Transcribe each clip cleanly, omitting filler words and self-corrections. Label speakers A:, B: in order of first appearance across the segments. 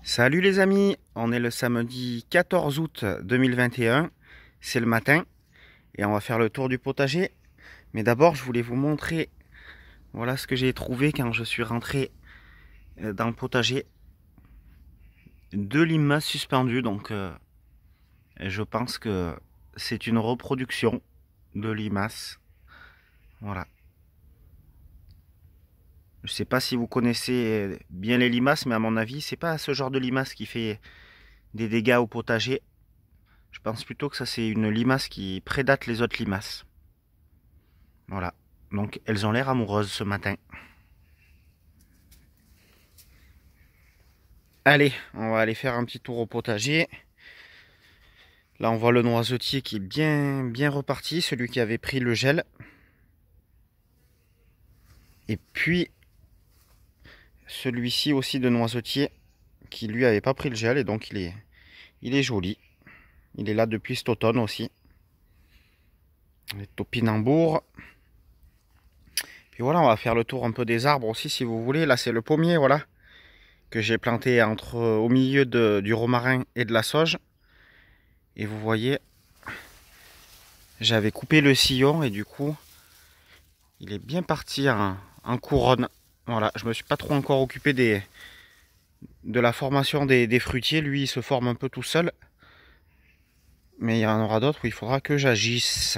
A: Salut les amis, on est le samedi 14 août 2021, c'est le matin et on va faire le tour du potager. Mais d'abord je voulais vous montrer, voilà ce que j'ai trouvé quand je suis rentré dans le potager. Deux limaces suspendues, donc je pense que c'est une reproduction de limaces. Voilà. Je sais pas si vous connaissez bien les limaces, mais à mon avis c'est pas ce genre de limace qui fait des dégâts au potager. Je pense plutôt que ça c'est une limace qui prédate les autres limaces. Voilà. Donc elles ont l'air amoureuses ce matin. Allez, on va aller faire un petit tour au potager. Là on voit le noisetier qui est bien reparti, celui qui avait pris le gel. Et puis celui-ci aussi de noisetier qui lui avait pas pris le gel et donc il est joli. Il est là depuis cet automne aussi. Les topinambours. Puis voilà, on va faire le tour un peu des arbres aussi si vous voulez. Là c'est le pommier, voilà, que j'ai planté au milieu du romarin et de la sauge. Et vous voyez, j'avais coupé le sillon et du coup, il est bien parti en couronne. Voilà, je me suis pas trop encore occupé de la formation des fruitiers. Lui, il se forme un peu tout seul. Mais il y en aura d'autres où il faudra que j'agisse.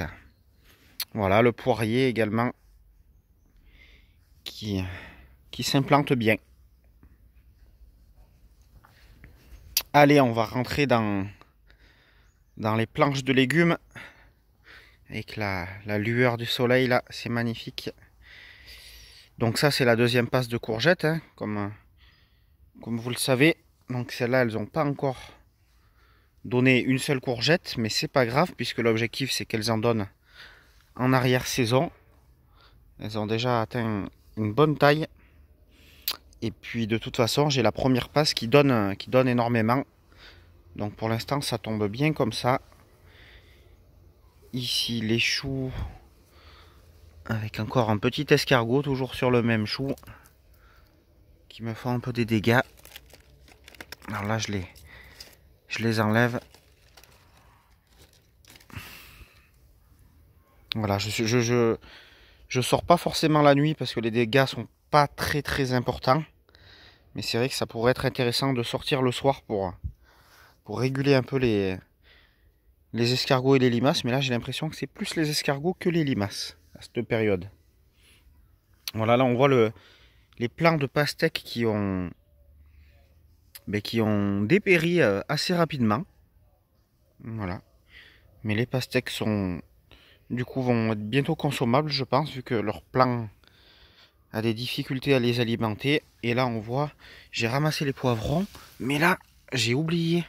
A: Voilà, le poirier également qui, qui s'implante bien. Allez, on va rentrer dans les planches de légumes. Avec la lueur du soleil là, c'est magnifique. Donc ça, c'est la deuxième passe de courgettes, hein, comme vous le savez. Donc celles-là, elles n'ont pas encore donné une seule courgette, mais c'est pas grave puisque l'objectif c'est qu'elles en donnent en arrière-saison. Elles ont déjà atteint une bonne taille. Et puis de toute façon, j'ai la première passe qui donne énormément. Donc pour l'instant, ça tombe bien comme ça. Ici, les choux avec encore un petit escargot, toujours sur le même chou, qui me font un peu des dégâts. Alors là, je les enlève. Voilà, je sors pas forcément la nuit parce que les dégâts sont pas très importants. Mais c'est vrai que ça pourrait être intéressant de sortir le soir pour réguler un peu les escargots et les limaces. Mais là, j'ai l'impression que c'est plus les escargots que les limaces à cette période. Voilà, là, on voit les plants de pastèques qui ont dépéri assez rapidement. Voilà. Mais les pastèques du coup, vont être bientôt consommables, je pense, vu que leur plant a des difficultés à les alimenter. Et là, on voit, j'ai ramassé les poivrons, mais là, j'ai oublié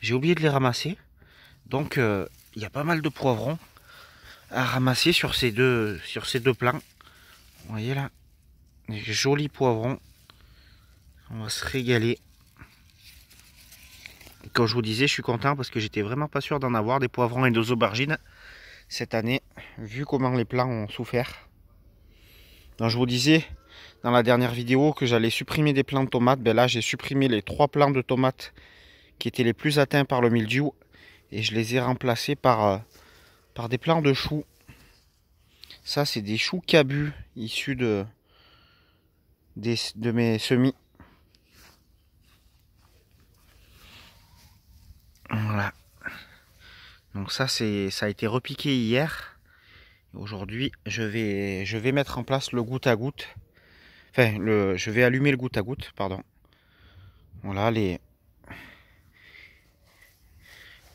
A: de les ramasser. Donc, il y a pas mal de poivrons à ramasser sur ces deux plants. Vous voyez là, des jolis poivrons. On va se régaler. Comme je vous disais, je suis content parce que j'étais vraiment pas sûr d'en avoir des poivrons et des aubergines cette année, vu comment les plants ont souffert. Donc je vous disais dans la dernière vidéo que j'allais supprimer des plants de tomates. Ben là, j'ai supprimé les 3 plants de tomates qui étaient les plus atteints par le mildiou et je les ai remplacés par des plants de choux. Ça, c'est des choux cabus issus de mes semis. Voilà. Donc ça a été repiqué hier. Aujourd'hui, je vais mettre en place le goutte à goutte. Enfin, je vais allumer le goutte à goutte, pardon. Voilà,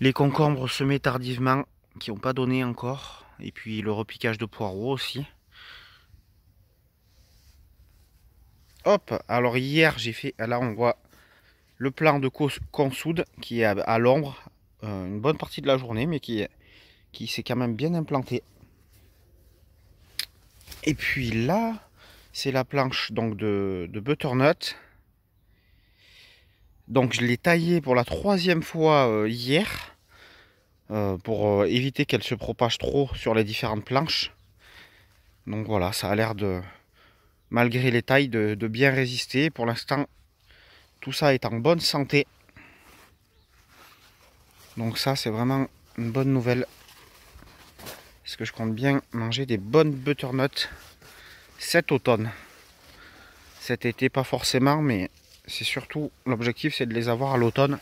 A: les concombres semés tardivement, qui n'ont pas donné encore. Et puis le repiquage de poireaux aussi. Hop, alors hier j'ai fait, là on voit le plant de consoude qui est à l'ombre une bonne partie de la journée, mais qui s'est quand même bien implanté. Et puis là, c'est la planche donc de butternut. Donc je l'ai taillée pour la 3e fois hier, pour éviter qu'elle se propage trop sur les différentes planches. Donc voilà, ça a l'air de, malgré les tailles, de bien résister. Pour l'instant, Tout ça est en bonne santé. Donc ça, c'est vraiment une bonne nouvelle. Parce que je compte bien manger des bonnes butternuts cet automne. Cet été, pas forcément, mais c'est surtout l'objectif, c'est de les avoir à l'automne.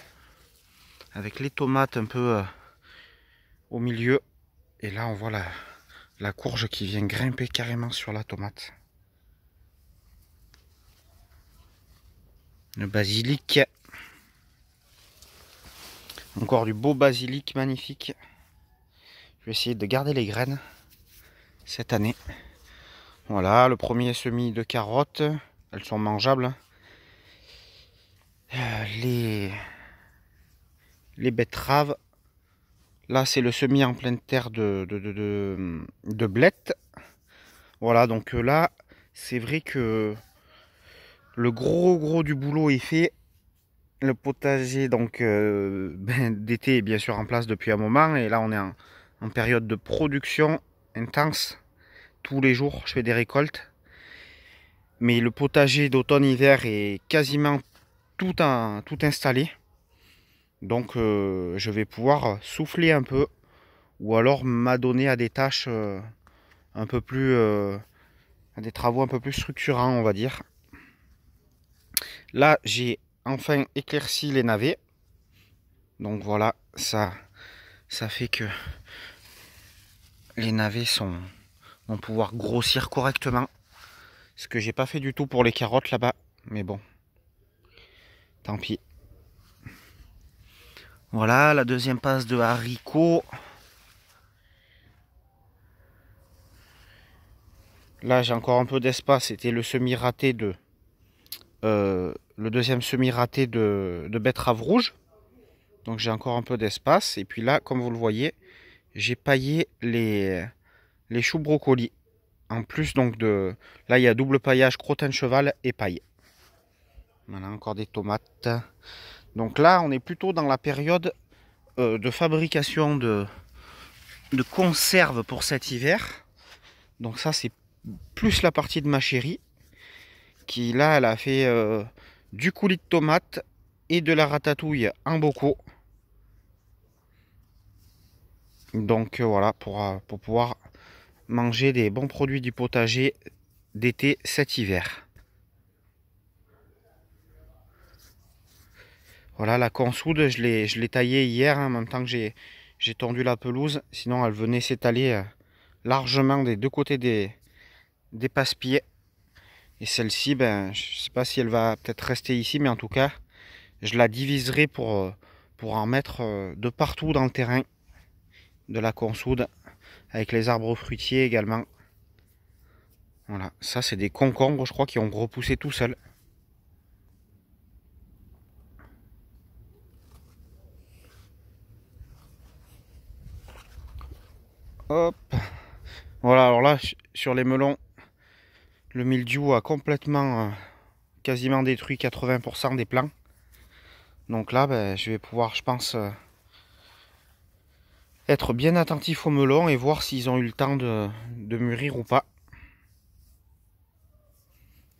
A: Avec les tomates un peu au milieu. Et là, on voit la courge qui vient grimper carrément sur la tomate. Le basilic. Encore du beau basilic magnifique. Je vais essayer de garder les graines cette année. Voilà, le premier semis de carottes. Elles sont mangeables. Les betteraves. Là, c'est le semis en pleine terre de blettes. Voilà, donc là, c'est vrai que le gros du boulot est fait. Le potager donc d'été est bien sûr en place depuis un moment. Et là, on est en période de production intense. Tous les jours, je fais des récoltes. Mais le potager d'automne-hiver est quasiment tout installé. Donc je vais pouvoir souffler un peu ou alors m'adonner à des tâches un peu plus à des travaux un peu plus structurants, on va dire. Là, j'ai enfin éclairci les navets. Donc voilà, ça fait que les navets vont pouvoir grossir correctement. Ce que j'ai pas fait du tout pour les carottes là-bas, mais bon, tant pis. Voilà, la deuxième passe de haricots. Là, j'ai encore un peu d'espace. C'était le semi-raté le deuxième semi-raté de betterave rouge. Donc j'ai encore un peu d'espace. Et puis là, comme vous le voyez, j'ai paillé les choux brocolis. En plus donc de... Là, il y a double paillage crottin de cheval et paille. Voilà, encore des tomates. Donc là, on est plutôt dans la période de fabrication de conserve pour cet hiver. Donc ça, c'est plus la partie de ma chérie qui là, elle a fait du coulis de tomate et de la ratatouille en bocaux. Donc voilà, pour pouvoir manger des bons produits du potager d'été cet hiver. Voilà, la consoude, je l'ai taillée hier, en même temps que j'ai tondu la pelouse. Sinon, elle venait s'étaler largement des deux côtés des passe-pieds. Et celle-ci, ben, je ne sais pas si elle va peut-être rester ici, mais en tout cas, je la diviserai pour en mettre de partout dans le terrain de la consoude, avec les arbres fruitiers également. Voilà, ça c'est des concombres, je crois, qui ont repoussé tout seuls. Hop. Voilà, alors là, sur les melons, le mildiou a complètement, quasiment détruit 80% des plants. Donc là, ben, je vais pouvoir, je pense, être bien attentif aux melons et voir s'ils ont eu le temps de mûrir ou pas.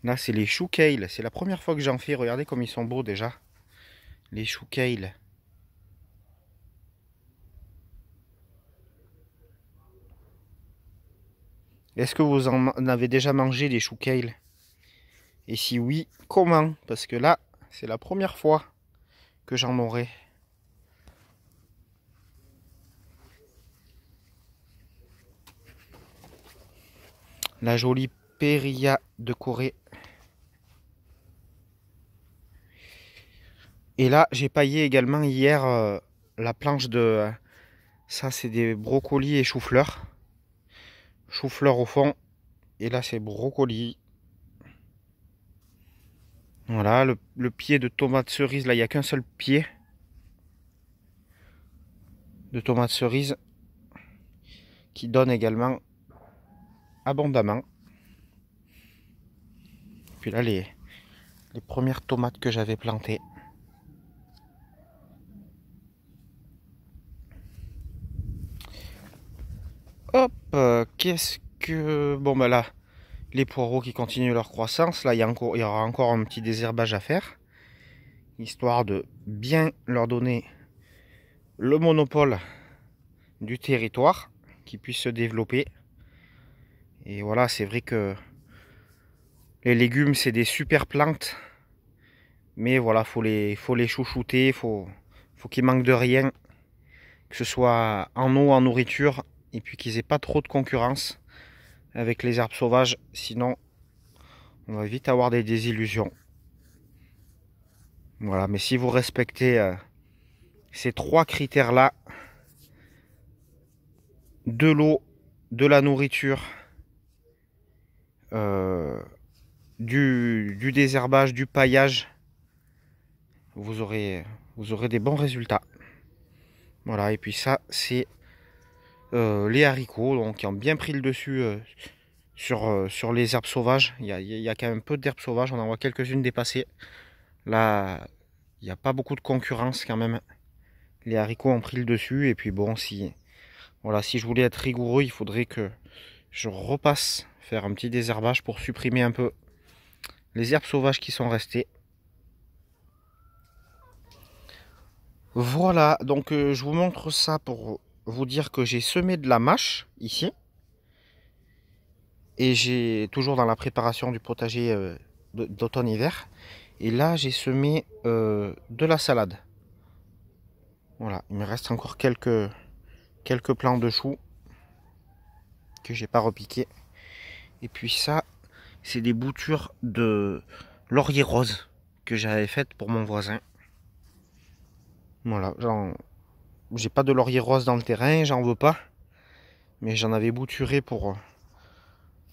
A: Là, c'est les choux kale. C'est la première fois que j'en fais. Regardez comme ils sont beaux déjà. Les choux kale. Est-ce que vous en avez déjà mangé des choux kale? Et si oui, comment? Parce que là, c'est la première fois que j'en aurai. La jolie périlla de Corée. Et là, j'ai paillé également hier la planche de... ça, c'est des brocolis et chou-fleur. Chou-fleur au fond. Et là, c'est brocolis. Voilà, le pied de tomate cerise. Là, il n'y a qu'un seul pied de tomate cerise qui donne également abondamment. Puis là, les premières tomates que j'avais plantées. Hop, qu'est-ce que... Bon, ben là, les poireaux qui continuent leur croissance. Là, il y aura encore un petit désherbage à faire. histoire de bien leur donner le monopole du territoire, qu'ils puissent se développer. Et voilà, c'est vrai que les légumes, c'est des super plantes, mais voilà, faut les chouchouter, faut qu'ils manquent de rien, que ce soit en eau, en nourriture, et puis qu'ils aient pas trop de concurrence avec les herbes sauvages, sinon on va vite avoir des désillusions. Voilà, mais si vous respectez ces trois critères-là, de l'eau, de la nourriture, du désherbage, du paillage, vous aurez des bons résultats. Voilà, et puis ça, c'est les haricots donc, qui ont bien pris le dessus sur les herbes sauvages. Il y a quand même peu d'herbes sauvages, on en voit quelques-unes dépasser. Là, il n'y a pas beaucoup de concurrence quand même. Les haricots ont pris le dessus, et puis bon, si je voulais être rigoureux, il faudrait que je repasse faire un petit désherbage pour supprimer un peu les herbes sauvages qui sont restées. Voilà, donc je vous montre ça pour vous dire que j'ai semé de la mâche ici. Et j'ai toujours dans la préparation du potager d'automne-hiver. Et là, j'ai semé de la salade. Voilà, il me reste encore quelques plants de choux que j'ai pas repiqué. Et puis ça, c'est des boutures de laurier rose que j'avais faites pour mon voisin. Voilà, j'ai pas de laurier rose dans le terrain, j'en veux pas. Mais j'en avais bouturé pour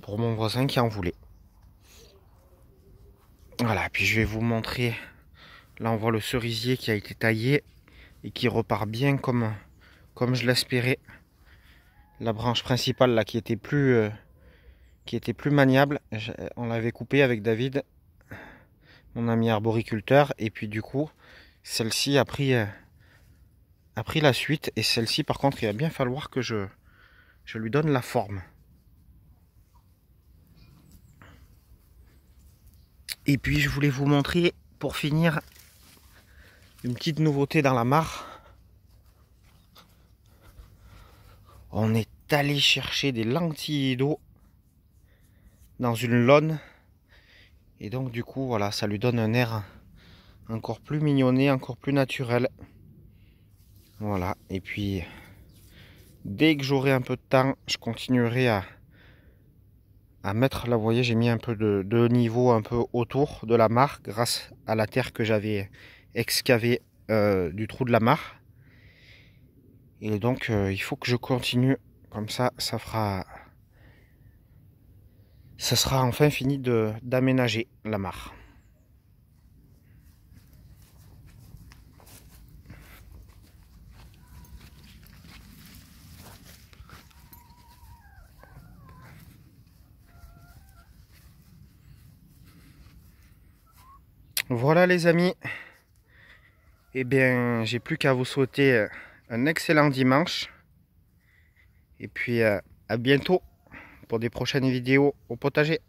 A: mon voisin qui en voulait. Voilà, puis je vais vous montrer. Là, on voit le cerisier qui a été taillé et qui repart bien comme je l'espérais. La branche principale là qui était plus maniable, on l'avait coupée avec David, mon ami arboriculteur, et puis du coup, celle-ci a pris la suite, et celle-ci par contre, il va bien falloir que je lui donne la forme. Et puis je voulais vous montrer pour finir une petite nouveauté dans la mare. On est allé chercher des lentilles d'eau dans une laune, et donc du coup voilà, ça lui donne un air encore plus mignonné, encore plus naturel. Voilà, et puis dès que j'aurai un peu de temps, je continuerai à mettre, là vous voyez, j'ai mis un peu de niveau un peu autour de la mare grâce à la terre que j'avais excavée du trou de la mare. Et donc il faut que je continue, comme ça, ça sera enfin fini d'aménager la mare. Voilà les amis, et bien j'ai plus qu'à vous souhaiter un excellent dimanche, et puis à bientôt pour des prochaines vidéos au potager.